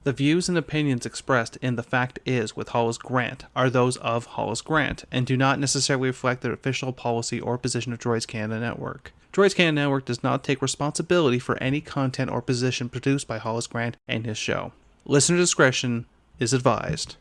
The views and opinions expressed in The Fact Is with Hollis Grant are those of Hollis Grant and do not necessarily reflect the official policy or position of Droids Canada Network. Droids Canada Network does not take responsibility for any content or position produced by Hollis Grant and his show. Listener discretion is advised.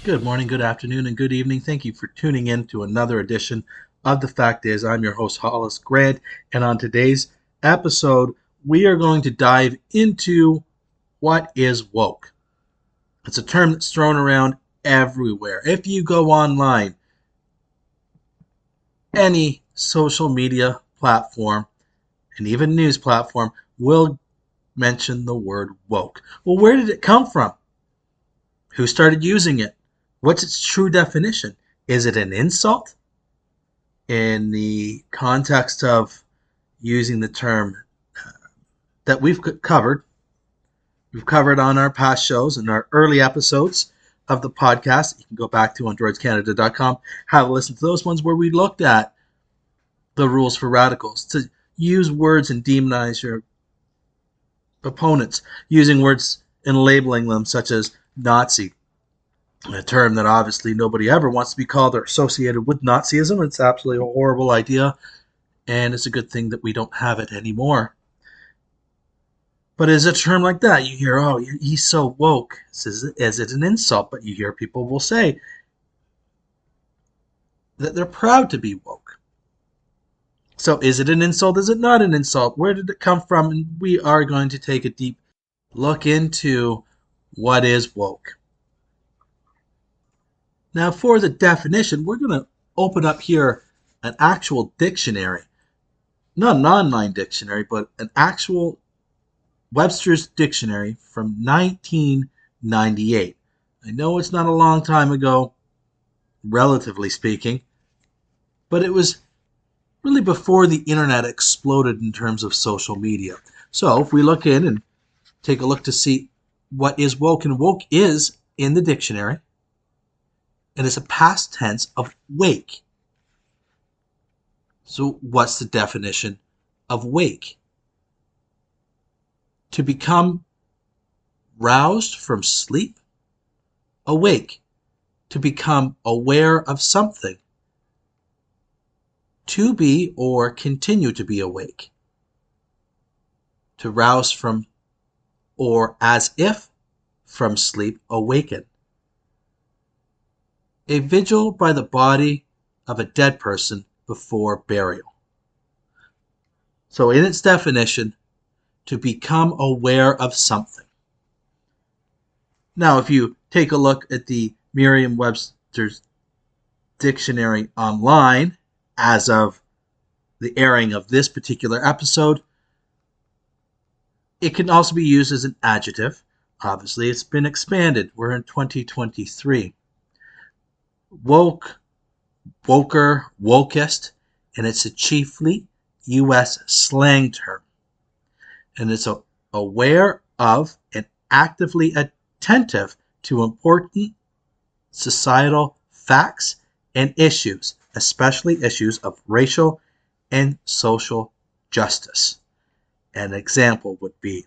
Good morning, good afternoon, and good evening. Thank you for tuning in to another edition of The Fact Is. I'm your host, Hollis Grant, and on today's episode, we are going to dive into what is woke. It's a term that's thrown around everywhere. If you go online, any social media platform, and even news platform, will mention the word woke. Well, where did it come from? Who started using it? What's its true definition? Is it an insult? In the context of using the term that we've covered on our past shows and our early episodes of the podcast, you can go back to on droidscanada.com, have a listen to those ones where we looked at the rules for radicals, to use words and demonize your opponents, using words and labeling them such as Nazi, a term that obviously nobody ever wants to be called or associated with Nazism. It's absolutely a horrible idea, and it's a good thing that we don't have it anymore. But is a term like that, you hear, oh, he's so woke. Is it an insult? But you hear people will say that they're proud to be woke. So is it an insult? Is it not an insult? Where did it come from? And we are going to take a deep look into what is woke. Now, for the definition, we're going to open up here an actual dictionary. Not an online dictionary, but an actual Webster's Dictionary from 1998. I know it's not a long time ago, relatively speaking, but it was really before the internet exploded in terms of social media. So if we look in and take a look to see what is woke, and woke is in the dictionary, and it's a past tense of wake. So what's the definition of wake? To become roused from sleep, awake. To become aware of something. To be or continue to be awake. To rouse from or as if from sleep, awaken. A vigil by the body of a dead person before burial. So in its definition, to become aware of something. Now, if you take a look at the Merriam-Webster's Dictionary online, as of the airing of this particular episode, it can also be used as an adjective. Obviously, it's been expanded. We're in 2023. Woke, woker, wokest, and it's a chiefly U.S. slang term. And it's aware of and actively attentive to important societal facts and issues, especially issues of racial and social justice. An example would be,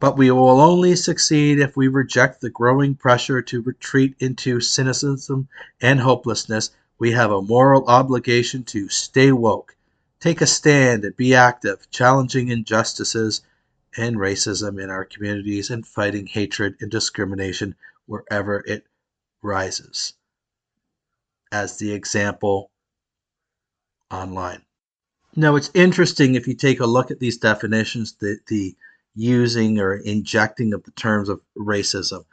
but we will only succeed if we reject the growing pressure to retreat into cynicism and hopelessness. We have a moral obligation to stay woke, take a stand and be active, challenging injustices and racism in our communities and fighting hatred and discrimination wherever it rises. As the example online. Now, it's interesting if you take a look at these definitions, the using or injecting of the terms of racism,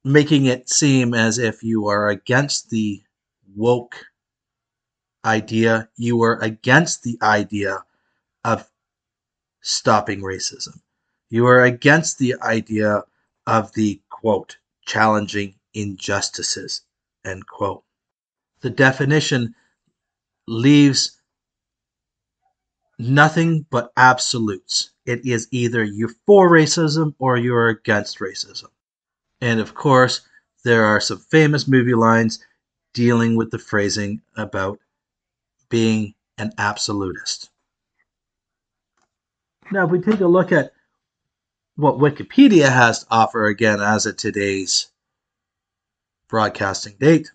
making it seem as if you are against the woke idea, you are against the idea of stopping racism. You are against the idea of the, quote, challenging injustices, end quote. The definition leaves nothing but absolutes. It is either you're for racism or you're against racism. And of course, there are some famous movie lines dealing with the phrasing about being an absolutist. Now, if we take a look at what Wikipedia has to offer, again, as of today's broadcasting date,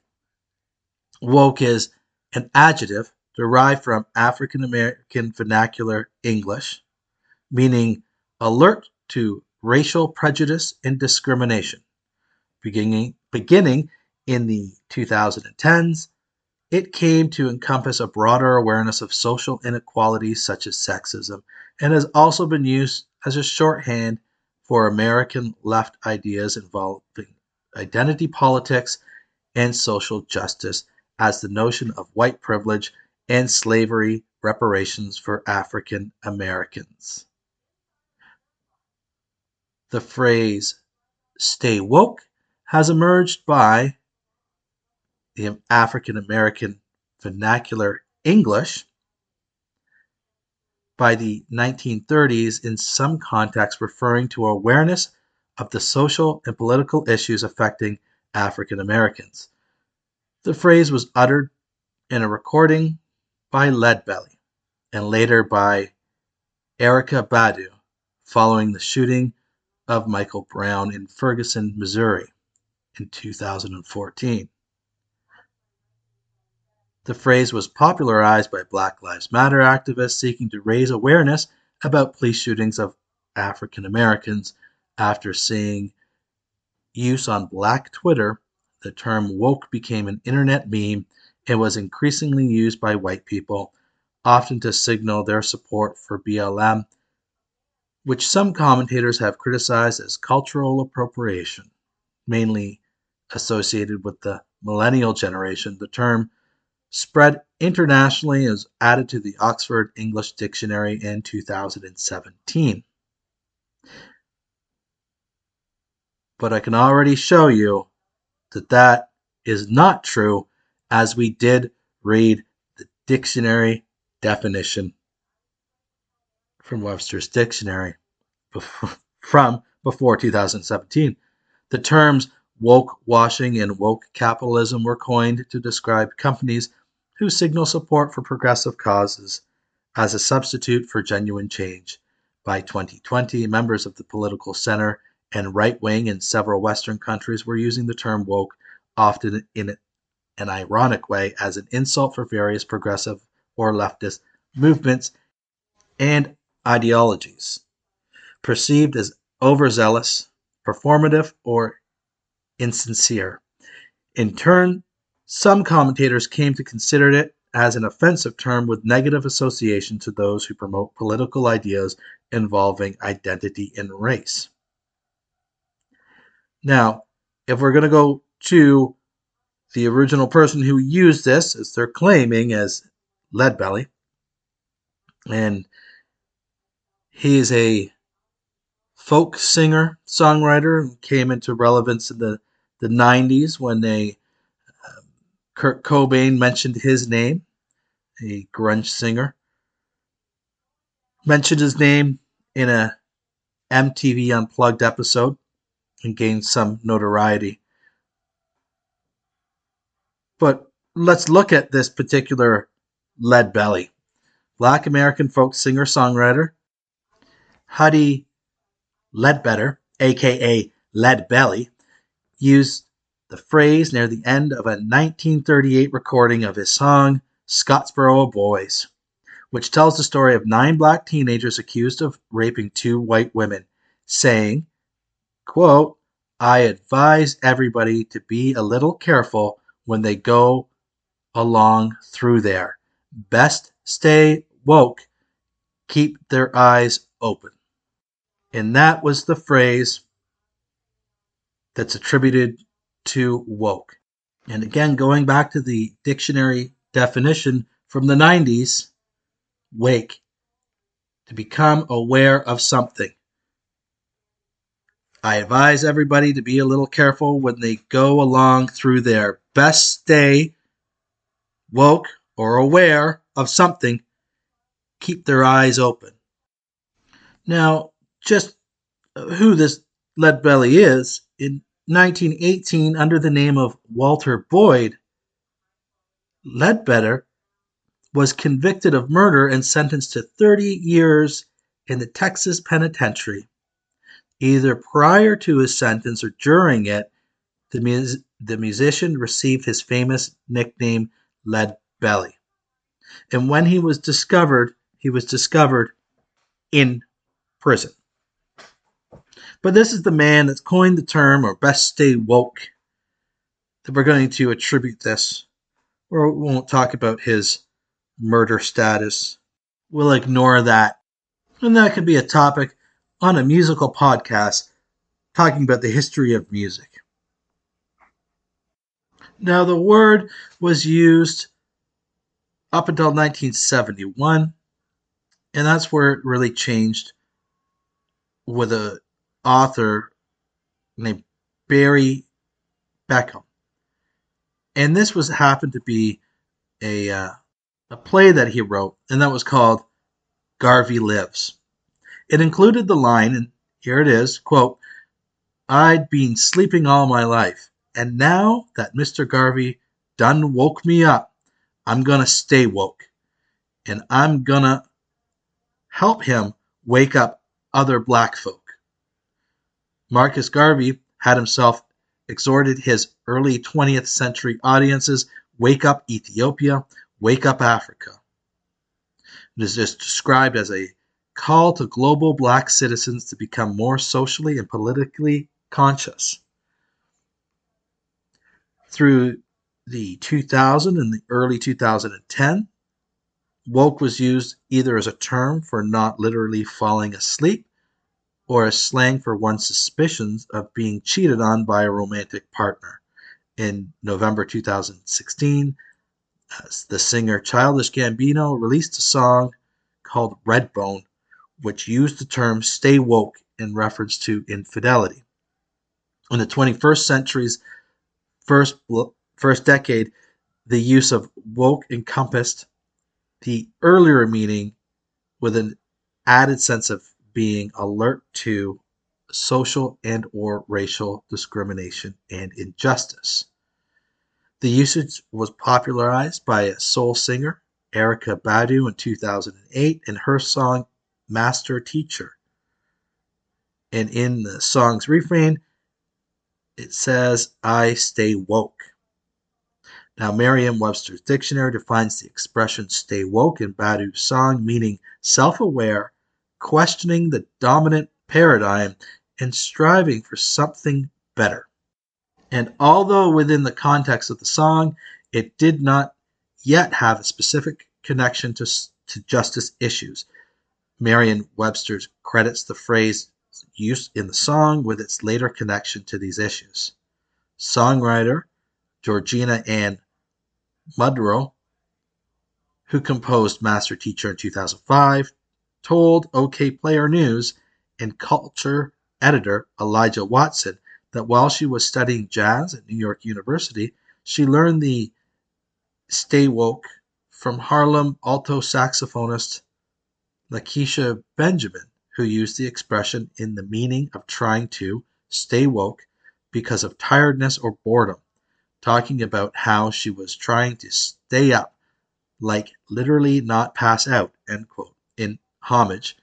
woke is an adjective derived from African American vernacular English, meaning alert to racial prejudice and discrimination. Beginning in the 2010s, it came to encompass a broader awareness of social inequalities such as sexism, and has also been used as a shorthand for American left ideas involving identity politics and social justice, as the notion of white privilege and slavery reparations for African Americans. The phrase "stay woke" has emerged by the African American vernacular English by the 1930s, in some contexts referring to awareness of the social and political issues affecting African Americans. The phrase was uttered in a recording by Leadbelly and later by Erykah Badu following the shooting of Michael Brown in Ferguson, Missouri in 2014. The phrase was popularized by Black Lives Matter activists seeking to raise awareness about police shootings of African Americans. After seeing use on Black Twitter, the term woke became an internet meme and was increasingly used by white people, often to signal their support for BLM, which some commentators have criticized as cultural appropriation, mainly associated with the millennial generation. The term spread internationally and was added to the Oxford English Dictionary in 2017. But I can already show you that that is not true, as we did read the dictionary definition from Webster's Dictionary from before 2017. The terms woke washing and woke capitalism were coined to describe companies who signal support for progressive causes as a substitute for genuine change. By 2020, members of the political center and right wing in several Western countries were using the term woke, often in an ironic way, as an insult for various progressive or leftist movements and ideologies, perceived as overzealous, performative, or insincere. In turn, some commentators came to consider it as an offensive term with negative association to those who promote political ideas involving identity and race. Now, if we're going to go to the original person who used this, as they're claiming, as Leadbelly, and he's a folk singer, songwriter who came into relevance in the 90s when Kurt Cobain mentioned his name, a grunge singer, mentioned his name in a MTV Unplugged episode and gained some notoriety. But let's look at this particular Leadbelly. Black American folk singer-songwriter Huddie Ledbetter, aka Leadbelly, used the phrase near the end of a 1938 recording of his song Scottsboro Boys, which tells the story of 9 black teenagers accused of raping 2 white women, saying, quote, "I advise everybody to be a little careful when they go along through there. Best stay woke, keep their eyes open." And that was the phrase that's attributed to woke. And again, going back to the dictionary definition from the 90s, wake, to become aware of something. I advise everybody to be a little careful when they go along through there. Best stay woke or aware of something. Keep their eyes open. Now, just who this Leadbelly is, in 1918, under the name of Walter Boyd, Ledbetter was convicted of murder and sentenced to 30 years in the Texas penitentiary. Either prior to his sentence or during it, the musician received his famous nickname Lead Belly. And when he was discovered in prison. But this is the man that's coined the term, or best stay woke, that we're going to attribute this. Or we won't talk about his murder status. We'll ignore that. And that could be a topic on a musical podcast talking about the history of music. Now, the word was used up until 1971, and that's where it really changed with an author named Barry Beckham. And this happened to be a play that he wrote, and that was called Garvey Lives. It included the line, and here it is, quote, "I'd been sleeping all my life, and now that Mr. Garvey done woke me up, I'm gonna stay woke, and I'm gonna help him wake up other black folk." Marcus Garvey had himself exhorted his early 20th century audiences, "Wake up Ethiopia, wake up Africa." It is just described as a call to global black citizens to become more socially and politically conscious. Through the 2000 and the early 2010, woke was used either as a term for not literally falling asleep or as slang for one's suspicions of being cheated on by a romantic partner. In November 2016, the singer Childish Gambino released a song called Redbone, which used the term "stay woke" in reference to infidelity. In the 21st century's first decade, the use of woke encompassed the earlier meaning with an added sense of being alert to social and or racial discrimination and injustice. The usage was popularized by soul singer Erykah Badu in 2008 in her song Master Teacher. And in the song's refrain, it says, "I stay woke." Now, Merriam-Webster's dictionary defines the expression "stay woke" in Badu's song, meaning self-aware, questioning the dominant paradigm, and striving for something better. And although within the context of the song, it did not yet have a specific connection to justice issues, Merriam-Webster credits the phrase used in the song with its later connection to these issues. Songwriter Georgina Ann Muldrow, who composed Master Teacher in 2005, told OK Player News and culture editor Elijah Watson that while she was studying jazz at New York University, she learned the "stay woke" from Harlem alto saxophonist Lakeisha Benjamin, who used the expression in the meaning of trying to "stay woke" because of tiredness or boredom, talking about how she was trying to stay up, like literally not pass out, end quote. In homage,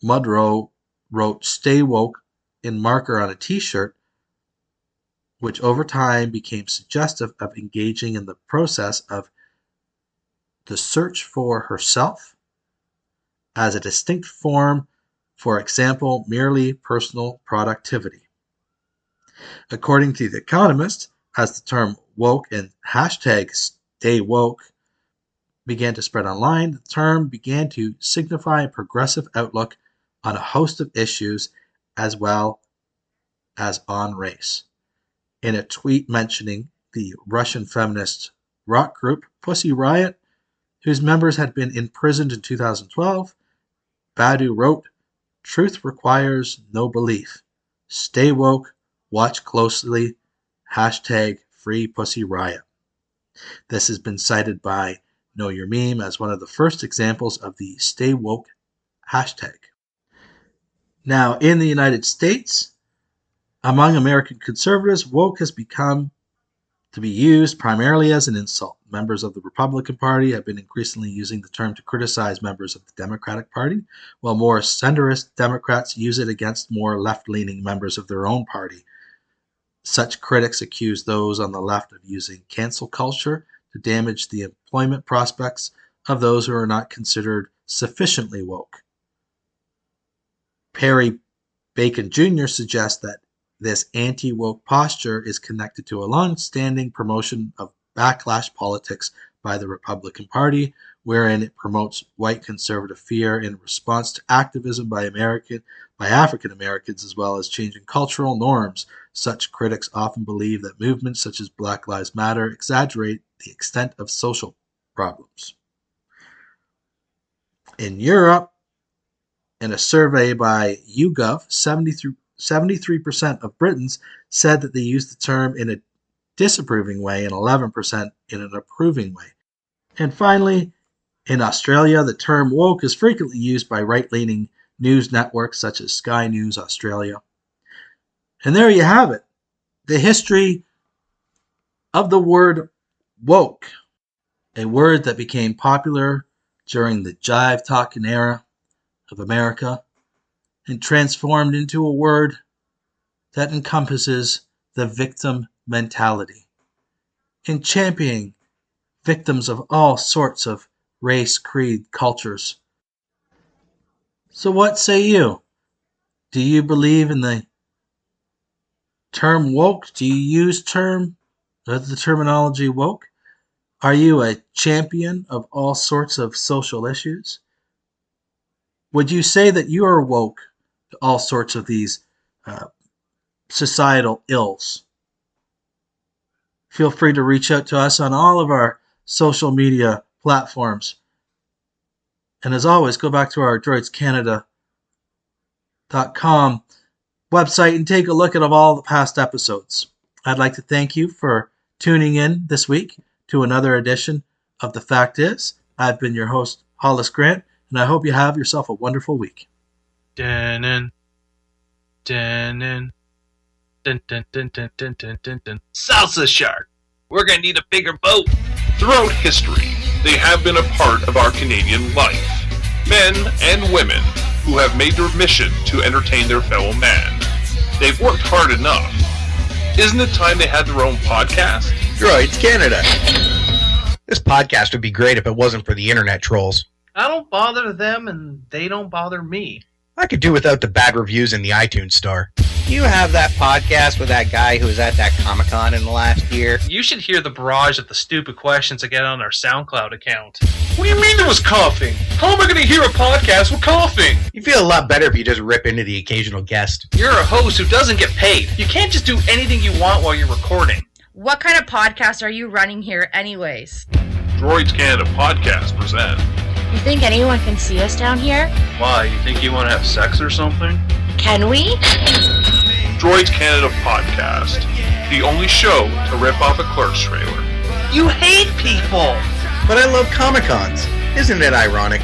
Muldrow wrote "stay woke" in marker on a t-shirt, which over time became suggestive of engaging in the process of the search for herself as a distinct form, for example, merely personal productivity. According to The Economist, as the term woke and hashtag stay woke began to spread online, the term began to signify a progressive outlook on a host of issues as well as on race. In a tweet mentioning the Russian feminist rock group Pussy Riot, whose members had been imprisoned in 2012, Badu wrote, "Truth requires no belief. Stay woke, watch closely, hashtag Free Pussy Riot." This has been cited by Know Your Meme as one of the first examples of the Stay Woke hashtag. Now, in the United States, among American conservatives, woke has become to be used primarily as an insult. Members of the Republican Party have been increasingly using the term to criticize members of the Democratic Party, while more centrist Democrats use it against more left-leaning members of their own party. Such critics accuse those on the left of using cancel culture to damage the employment prospects of those who are not considered sufficiently woke. Perry Bacon Jr. suggests that this anti-woke posture is connected to a long-standing promotion of backlash politics by the Republican Party, wherein it promotes white conservative fear in response to activism by African Americans, as well as changing cultural norms. Such critics often believe that movements such as Black Lives Matter exaggerate the extent of social problems. In Europe, in a survey by YouGov, 73% of Britons said that they used the term in a disapproving way and 11% in an approving way. And finally, in Australia, the term woke is frequently used by right-leaning news networks such as Sky News Australia. And there you have it, the history of the word woke, a word that became popular during the jive-talking era of America and transformed into a word that encompasses the victim mentality in championing victims of all sorts of race, creed, cultures. So what say you? Do you believe in the term woke? Do you use the terminology woke? Are you a champion of all sorts of social issues? Would you say that you are woke to all sorts of these societal ills? Feel free to reach out to us on all of our social media platforms. And as always, go back to our droidscanada.com website and take a look at all the past episodes. I'd like to thank you for tuning in this week to another edition of The Fact Is. I've been your host, Hollis Grant, and I hope you have yourself a wonderful week. Salsa shark. We're going to need a bigger boat. Throughout history, they have been a part of our Canadian life. Men and women who have made their mission to entertain their fellow man. They've worked hard enough. Isn't it time they had their own podcast? Droids Canada. This podcast would be great if it wasn't for the internet trolls. I don't bother them and they don't bother me. I could do without the bad reviews in the iTunes store. You have that podcast with that guy who was at that Comic-Con in the last year. You should hear the barrage of the stupid questions I get on our SoundCloud account. What do you mean there was coughing? How am I going to hear a podcast with coughing? You feel a lot better if you just rip into the occasional guest. You're a host who doesn't get paid. You can't just do anything you want while you're recording. What kind of podcast are you running here anyways? Droids Canada Podcast present. You think anyone can see us down here? Why, you think you want to have sex or something? Can we? Droids Canada Podcast. The only show to rip off a Clerks trailer. You hate people! But I love Comic-Cons. Isn't it ironic?